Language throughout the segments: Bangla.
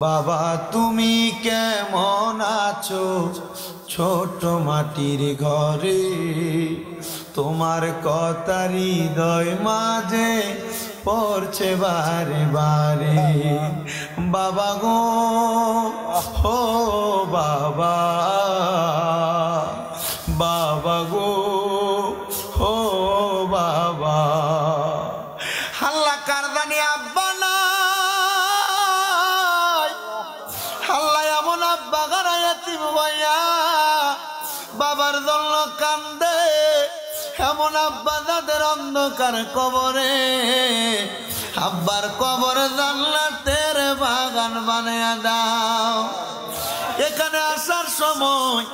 বাবা তুমি কেমন আছো ছোট মাটির ঘরে, তোমার কথা হৃদয় মাঝে পড়ছে বারে বারে। বাবা গো ও বাবা, বাবা গো ও বাবা। হাল্লা কারদানি আব্বা নাই, হাল্লা এমন আব্বা গারায়াতি ভাইয়া বাবার জন্য কান্দে, এমন আব্বা দাদের অন্ধকার কবরে, আব্বার কবর জান্নাতের বাগান বানিয়ে দাও। এখানে আসার সময়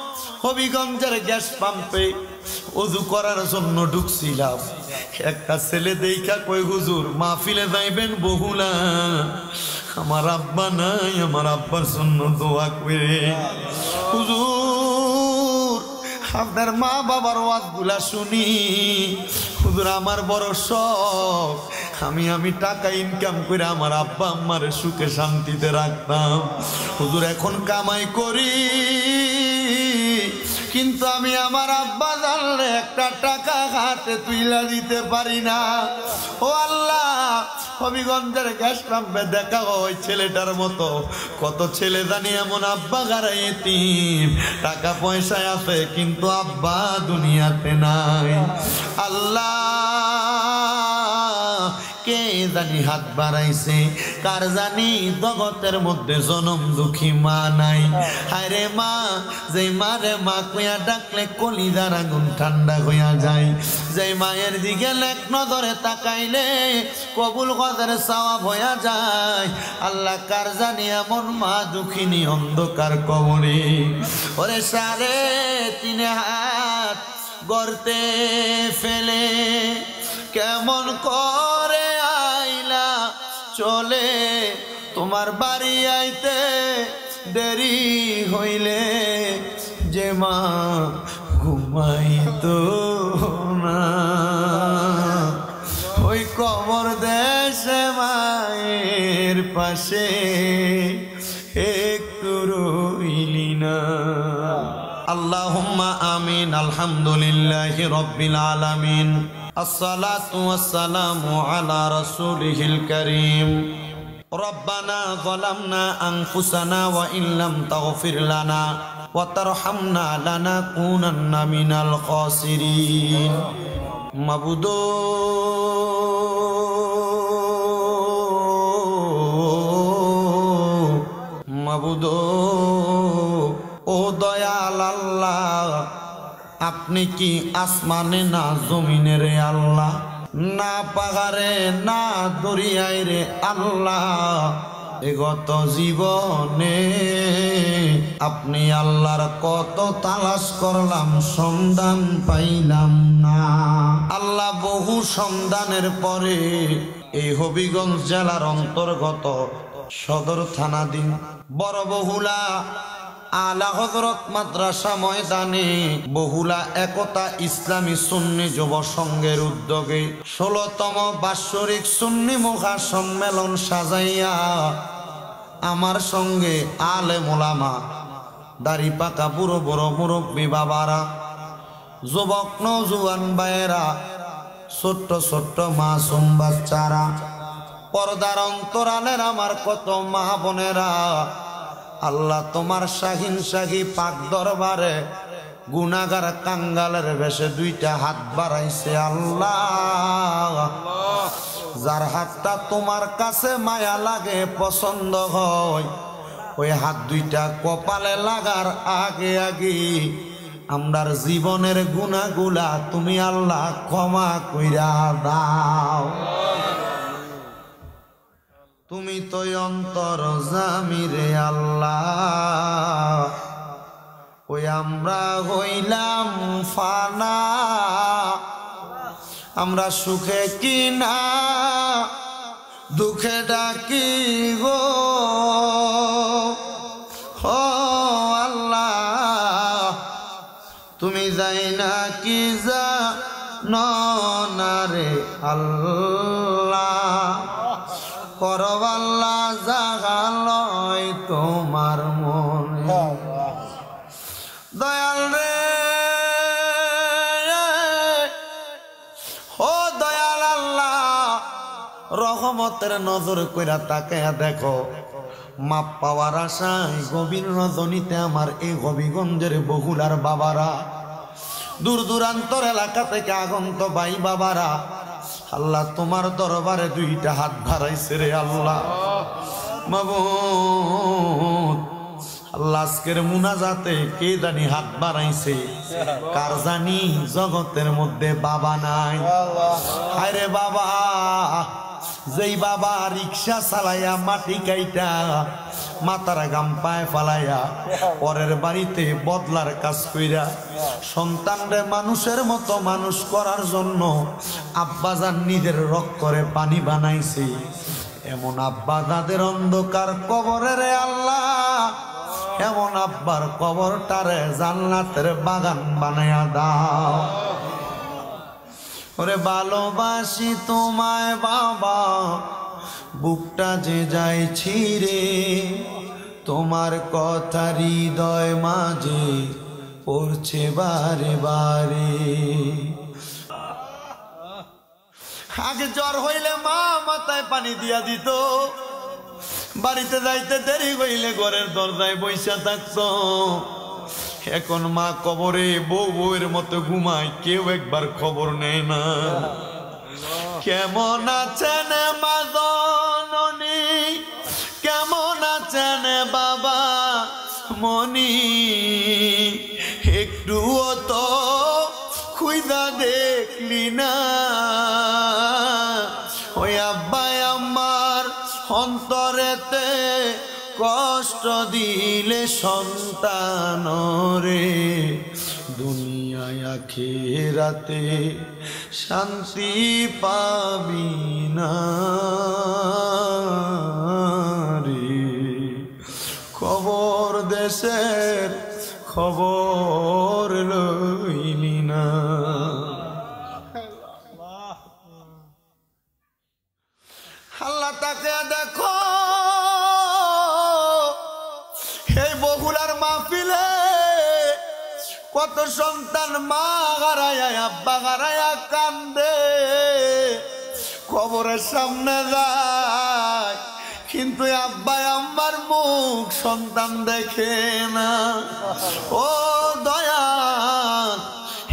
হবিগঞ্জের গ্যাস পাম্পে ওযু করার জন্য ঢুকছিলাম, একটা ছেলে দেখা কই হুজুর মাহফিলে যাইবেন বহুলা, আমার আব্বা নাই, আমার আব্বার জন্য দোয়া করে। হুজুর আপনার মা বাবার ওয়াজগুলা শুনি হুজুর আমার বড় শখ, আমি টাকা ইনকাম করে আমার আব্বা আম্মার সুখে শান্তিতে রাখতাম। হুজুর এখন কামাই করি কিন্তু আমি আমার আব্বা জানলে একটা টাকা হাতে তুইলা দিতে পারি না। ও আল্লাহ, হবিগঞ্জের গ্যাস পাম্পে দেখা ওই ছেলেটার মতো কত ছেলে জানি এমন আব্বা গারায় এতিম, টাকা পয়সায় আছে কিন্তু আব্বা দুনিয়াতে নাই। আল্লাহ কে জানি হাত বাড়াইছে, কার জানি জগতের মধ্যে জনম দুঃখী মা নাই। আরে মা, যে মারে মা কইয়া ডাকলে কলিজার আগুন ঠান্ডা হইয়া যায়, যে মায়ের দিকে এক নজরে তাকাইলে কবুল কদের সওয়াব হইয়া যায়। আল্লাহ কার জানি এমন মা দুঃখিনী অন্ধকার কবরে, ওরে 3.5 হাত গর্তে ফেলে কেমন করে আইলা চলে, তোমার বাড়ি আইতে দেরি হইলে যে মা ঘুমাইতো না, ওই কবর দেশে মায়ের পাশে একটু রইলি না। আল্লাহুম্মা আমিন। আলহামদুলিল্লাহি রাব্বিল আলামিন। আসসালাতু ওয়াসসালামু আলা রাসূলিহিল কারীম। রব্বানা যালামনা আনফুসানা ওয়া ইল্লাম তাগফির লানা ওয়া তারহামনা লানাকুনান্না মিনাল খাসিরিন। মাবুদো মাবুদো ও দয়াল আল্লাহ, আপনি কি আসমানে না জমিনে রে আল্লাহ, না পাহাড়ে না দরিয়ায় রে আল্লাহ, বিগত জীবনে আপনি আল্লাহর কত তালাশ করলাম সন্ধান পাইলাম না। আল্লাহ বহু সন্ধানের পরে এই হবিগঞ্জ জেলার অন্তর্গত সদর থানাধীন বড় বহুলা আলা হযরত মাদ্রাসা ময়দানে বহুলা একতা ইসলামী সুন্নি যুব সংঘের উদ্যোগে 16তম বাৎসরিক সুন্নি মুখা সম্মেলন সাজাইয়া আমার সঙ্গে আলেম ওলামা, দাড়ি পাকা বুড়ো বড় মুরব্বী বাবারা, যুবক নওজোয়ান ভাইয়েরা, ছোট্ট ছোট্ট মাসুম বাচ্চারা, পর্দার অন্তরালের আমার কত মা বোনেরা, আল্লাহ তোমার শাহিন শাহী পাক দরবারে গুনাহগার কাঙ্গালের বেশে 2টা হাত বাড়াইছে। আল্লাহ যার হাতটা তোমার কাছে মায়া লাগে, পছন্দ হয়, ওই হাত 2টা কপালে লাগার আগে আগে আমরার জীবনের গুনাহগুলা তুমি আল্লাহ ক্ষমা কইরা দাও। তুমি তো অন্তর জামিরে আল্লাহ, ওই আমরা হইলাম ফানা, আমরা সুখে কিনা দুঃখে ডাকি গো ও আল্লাহ, তুমি যাই না কি জানো না রে আল্লাহ, করবাল্লা জাগালয় তোমার মনে দয়াল রে ও দয়াল আল্লাহ রহমতের নজর কইরা তাকায়া দেখো মাপ পাওয়ার আশায় গভীর রজনীতে আমার এই হবিগঞ্জের বহুলার বাবারা দূর দূরান্তর এলাকা থেকে আগন্ত ভাই বাবারা আল্লাহ তোমার দরবারে দুইটা হাত বাড়াইছে রে আল্লাহ মাবুদ আল্লাহ আজকের মুনাজাতে কে জানি হাত বাড়াইছে কার জানি জগতের মধ্যে বাবা নাই আরে বাবা যেই বাবা রিক্সা চালাইয়া মাটি কাইটা মাথার গাম পায়ে ফালাইয়া পরের বাড়িতে বদলার কাজ কইরা সন্তানরে মানুষের মতো মানুষ করার জন্য আব্বাজান নিজের রক করে পানি বানাইছে এমন আব্বা যাদের অন্ধকার কবরে রে আল্লাহ এমন আব্বার কবরটারে জান্নাতের বাগান বানায়া দাও ওরে ভালোবাসি তোমায় বাবা বুকটা যে যায় ছিঁড়ে তোমার কথা হৃদয় মাঝে পড়ছে বারে বারে আগে জ্বর হইলে মা মাথায় পানি দিয়া দিত বাড়িতে যাইতে দেরি হইলে ঘরের দরজায় বইসা থাকতো এখন মা কবরে বউ বউয়ের মতো ঘুমায় কেউ একবার খবর নেয় না কেমন আছেন মা জননী কেমন আছেন বাবা মনি একটুও তো খুইদা দেখলি না ওই আব্বাই আমার অন্তরেতে কষ্ট দিলে সন্তান রে দুনিয়ায় আখিরাতে শান্তি পাবি না রে খবর দেশের খবর লইলি না আল্লাহ তাকে দেখো এই বহুলার মাহফিলে কত সন্তান মা হারায়া আব্বা হারায়া কান্দে কবরের সামনে যায় কিন্তু আব্বা আম্মার মুখ সন্তান দেখে না ও দয়াল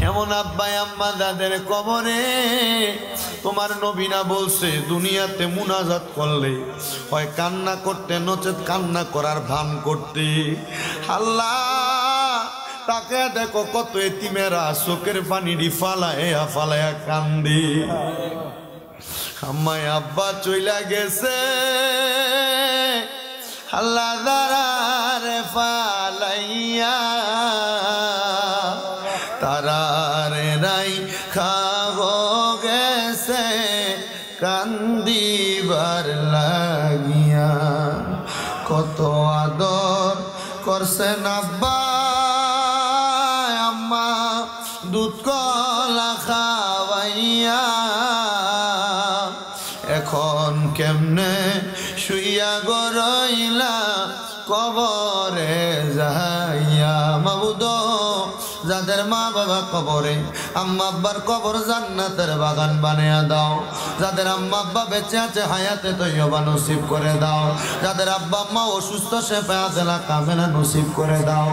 এমন আব্বা আম্মা যাদের কবরে তোমার নবী না বলছে দুনিয়াতে মুনাজাত করলে হয় কান্না করতে নচেত কান্না করার ভান করতে আল্লাহ তাকে দেখো কত এতিমেরা চোখের পানি ফালায়া ফালায়া কান্দি আমায় আব্বা চইলা গেছে আল্লাহ দারারে ফালাইয়া তারারে রাই খাবো গেছে কান্দিবার লাগিয়া কত আদর করছেন আব্বা আম্মা দুধ কলা খাওয়াইয়া এখন কেমনে শুইয়া গরইলা কবরে যাইয়া মাবুদ যাদের মা বাবা কবরে আম্মা আব্বার কবর জান্নাতের বাগান বানিয়ে দাও যাদের আম্মা আব্বা বেঁচে আছে হায়াতে তৈয়বা নসিব করে দাও যাদের আব্বা আম্মা অসুস্থ শেফায়াতেলা কামেলা নসিব করে দাও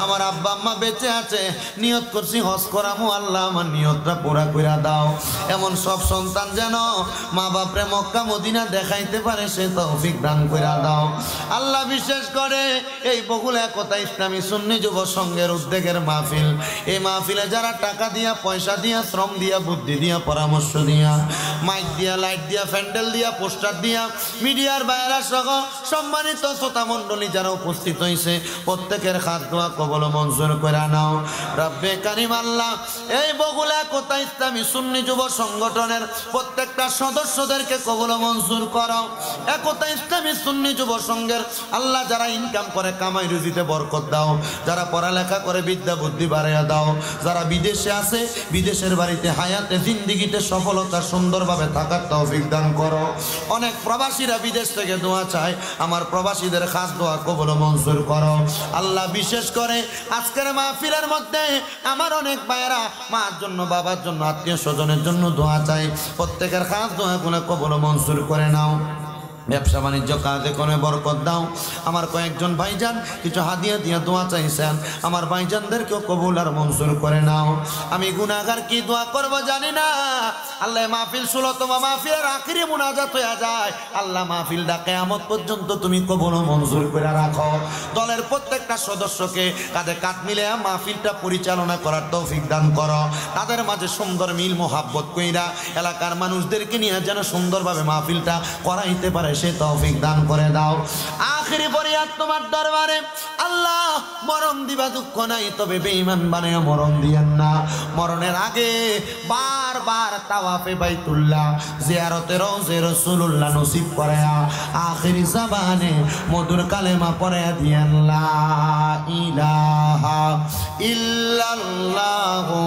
আমার আব্বা আম্মা বেঁচে আছে নিয়ত করছি হজ করামু আল্লাহ আমার নিয়তটা পুরা করে দাও এমন সব সন্তান যেন মা বাপরে মক্কা মদিনা দেখাইতে পারে সে তৌফিক দান করে দাও আল্লাহ বিশেষ করে এই বহুল একতা ইসলামী সুন্নি যুব সংঘের উদ্যোগের মাহফিল এই মাহফিলে যারা টাকা দিয়া পয়সা দিয়া শ্রম দিয়া বুদ্ধি দিয়া পরামর্শ দিয়া মাইক দিয়া লাইট দিয়া প্যান্ডেল দিয়া পোস্টার দিয়া মিডিয়ার বাইরা সহ সম্মানিত শ্রোতা মণ্ডলী যারা উপস্থিত হয়েছে প্রত্যেকের হাত দোয়া কবল মঞ্জুর করে নাও রব্বে কারিম আল্লাহ এই বগুলা একতা ইসলামী সুন্নি যুব সংগঠনের প্রত্যেকটা সদস্যদেরকে কবল মঞ্জুর করো একতা ইসলামী সুন্নি যুব সংঘের আল্লাহ যারা ইনকাম করে কামাই রুজিতে বরকত দাও, যারা পড়ালেখা করে বিদ্যা বুদ্ধি বাড়াইয়া দাও, যারা বিদেশে আছে বিদেশের বাড়িতে হায়াতে জিন্দিগিতে সফলতা সুন্দরভাবে থাকার তৌফিক দান করো। অনেক প্রবাসীরা বিদেশ থেকে দোয়া চায়, আমার প্রবাসীদের খাস দোয়া কবুল মঞ্জুর করো আল্লাহ। বিশেষ করে আজকের মাহফিলের মধ্যে আমার অনেক ভাইয়েরা মার জন্য, বাবার জন্য, আত্মীয় স্বজনের জন্য দোয়া চাই, প্রত্যেকের খাস দোয়াগুলো কবুল মঞ্জুর করে নাও। ব্যবসা বাণিজ্য কাজে কোনো বরকত দাও। আমার কয়েকজন ভাইজান কিছু হাদিয়া দিয়া দোয়া চাইছেন, আমার ভাইজানদেরকেও কবুল আর মঞ্জুর করে নাও। আমি গুনাহগার কি দোয়া করব জানি না। আল্লাহ মাহফিল 16তম মাহফিলের আখিরি মুনাজাত হয়ে যায়। আল্লাহ মাহফিলটা কিয়ামত পর্যন্ত তুমি কবুল মঞ্জুর করে রাখো। দলের প্রত্যেকটা সদস্যকে কাঁধে কাঁধ মিলে মাহফিলটা পরিচালনা করার তৌফিক দান করো। তাদের মাঝে সুন্দর মিল মোহাব্বত কইরা এলাকার মানুষদেরকে নিয়ে যেন সুন্দরভাবে মাহফিলটা করাইতে পারে সে তৌফিক দান করে দাও। আখিরি ফরিয়াদ তোমার দরবারে আল্লাহ, মরণ দিবা দুঃখ নাই, তবে বেঈমান বানায়া মরণ দিয়েন না। মরণের আগে বারবার তাওয়াফে বাইতুল্লাহ, জিয়ারতে রওজে রাসূলুল্লাহ নসিব করায়া আখিরি জবানে মধুর কালেমা পড়ায়া দিয়েন, লা ইলাহা ইল্লাল্লাহু